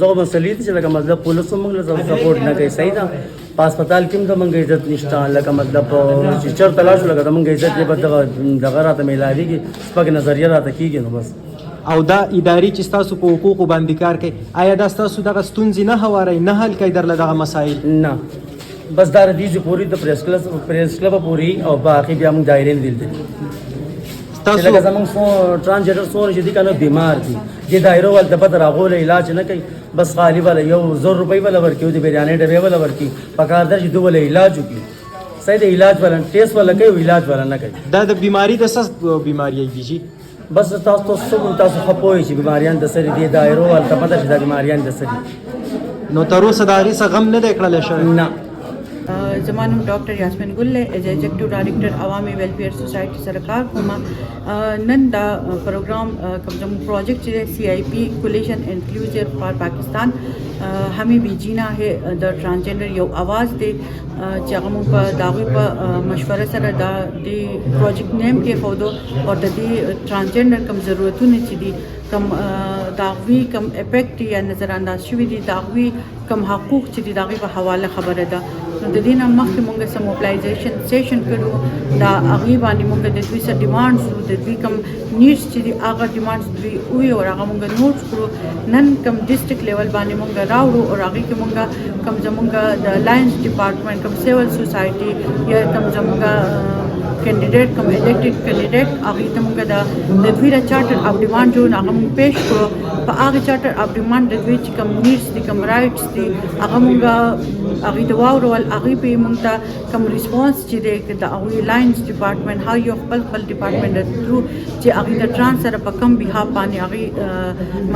زه مسلې دي چې لکه مطلب پولیسو موږ له سپورټ نه کوي صحیح ده په هسپتال کې هم د موږ عزت نشته لکه مطلب چې چېرته لاړ شو لکه د موږ عزت یې به دغه راته میلاویږي سپک نظریه راته کېږي نو بس او دا اداري چې ستاسو په حقوقو باندې کار کوي آیا دا ستاسو دغه ستونزې نه هواروي نه حل کوي درله دغه مسایل نه بس دا ردیځ پوری د پریس کلب پوری او باقي بیا موږ دایره نه دي تاسو لکه زمونږ ټرانسجنډر څومره چې دي کنه بیمار دي د دایرو ول د پته راغول علاج نه کوي بس خالی ولا یو 100 روپۍ ولا ورکیو د بریانې ډبې ولا ورکی پکار در چې دوه علاج وکړي صحیح د علاج ولا ټیسټ ولا کوي علاج ولا نه کوي دا د بیماری د سس بیماری دي جی بس تاسو خپوي چې بیماریان د سری دي دایرو ول د پته چې د بیماریان د سری نو تر اوسه دا غي څه غم نه دی کړل شوی نه زمانم ډاکټر یاسمین ګل له ایگزیکټیو ډایریکټر عوامي ویلفیر سوسایټي سره کار کوم نن دا پروګرام کوم پروجیکټ چې سی آئی پی کولیشن انکلوزیو فار پاکستان हमें भी जीना है द ट्रांसजेंडर यो आवाज़ दे जगह मुझ पर दावी पर मशवरे सर दा दी प्रोजेक्ट नेम के खोदो और दी ट्रांसजेंडर कम ज़रूरतों ने चीदी कम दावी कम इफेक्ट या नज़रअंदाज शुवी दी दावी कम हकूक़ चीदी दावी पर हवाला खबर दा दीना मख के मुंगे से मोबिलाइजेशन सेशन करो दा अगीबानी मुंगे दे से डिमांड्स दे कम नीड्स चीदी आगा डिमांड्स दी हुई और आगा मुंगे नोट्स करो नन कम डिस्ट्रिक्ट लेवल बानी मुंगे रावड़ो और आगे के मुंगा कम जमुंगा द लायंस डिपार्टमेंट कम सिविल सोसाइटी या कम जमुंगा कैंडिडेट कम इलेक्टेड कैंडिडेट आगे तमुंगा द द्वीरा चार्टर ऑफ डिमांड जो आगा मुंग पेश करो पर आगे चार्टर ऑफ डिमांड द द्वीच कम नीड्स दी कम राइट्स दी आगा मुंगा आगे दवाओ रोल आगे पे मुंगता कम रिस्पांस ची दे द आगे लायंस डिपार्टमेंट हाई यो खपल डिपार्टमेंट थ्रू ची आगे द ट्रांसफर पर कम बिहा पानी आगे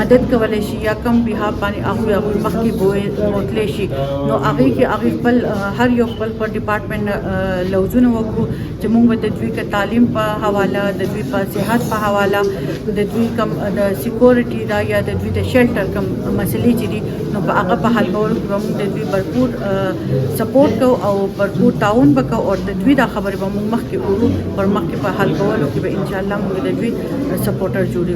मदद कवले शी या कम बिहा पानी आगे आगे मक्की बोए मोतले शी नो आगे के आगे पल हर यो पर डिपार्टमेंट लौजुन वकु जमुंग द द्वी का तालीम पर हवाला द द्वी पर सेहत पर हवाला द द्वी कम द सिक्योरिटी दा या द द्वी द शेल्टर कम मसले ची दी नो आगे पर हल बोल कम द द्वी भरपूर सपोर्ट को और भरपूर ताउन बका और द द्वी दा खबर बमुंग मक्की उरु और मक्की पर हल बोल कि इंशाल्लाह मुझे द द्वी सपोर्टर जुड़ी